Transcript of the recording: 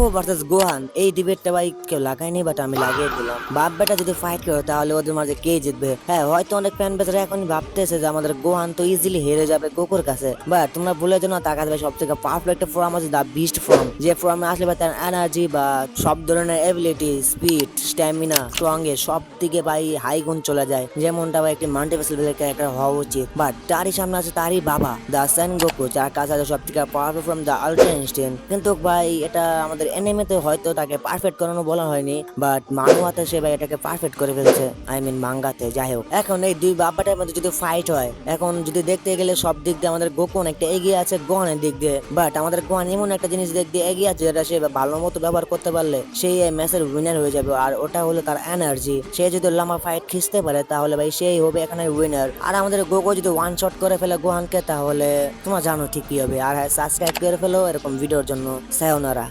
Goku versus গোহান, এই ডিবেটটা ভাই কেউ লাগায়নি, বাট আমি লাগিয়ে দিলাম। বাপ বেটা যদি ফাইট করে তাহলে ওদের মাঝে কে জিতবে? হ্যাঁ, হয়তো অনেক ফ্যান বেচারা এখন ভাবতেছে যে আমাদের গোহান তো ইজিলি হেরে যাবে গোকুর কাছে, বাট তোমরা ভুলে যেও না তার কাছে সব থেকে পারফেক্ট ফর্ম আছে, দা বিস্ট ফর্ম। যে ফর্মে আসলে ভাই তার এনার্জি বা সব ধরনের এবিলিটি, স্পিড, স্ট্যামিনা, স্ট্রং এ সব দিকে ভাই হাই গুণ চলে যায়, যেমনটা ভাই একটি মাল্টিভার্সাল ক্যারেক্টার হওয়া উচিত। বাট তারই সামনে আছে তারই বাবা দা সেন গোকু, যার কাছে আছে সব থেকে পাওয়ারফুল ফ্রম দা আল্ট্রা ইনস্টিন। কিন্তু ভাই এটা আমাদের এনিমেতে হয়তো তাকে পারফেক্ট করানো বলা হয়নি, বাট মানুয়াতে সে ভাই এটাকে পারফেক্ট করে ফেলছে, আই মিন মাঙ্গাতে। যাই হোক, এখন এই দুই বাপ্পাটার মধ্যে যদি ফাইট হয়, এখন যদি দেখতে গেলে সব দিক দিয়ে আমাদের গোকু অনেকটা এগিয়ে আছে গোহানের দিক দিয়ে, বাট আমাদের গোহান এমন একটা জিনিস দিক দিয়ে এগিয়ে আছে যেটা সে ভালো মতো ব্যবহার করতে পারলে সেই ম্যাচের উইনার হয়ে যাবে, আর ওটা হলো তার এনার্জি। সে যদি লম্বা ফাইট খিঁচতে পারে তাহলে ভাই সেই হবে এখানে উইনার। আর আমাদের গোকু যদি ওয়ান শট করে ফেলে গোহানকে তাহলে তোমরা জানো ঠিক কি হবে। আর হ্যাঁ, সাবস্ক্রাইব করে ফেলো এরকম ভিডিওর জন্য। সায়োনারা।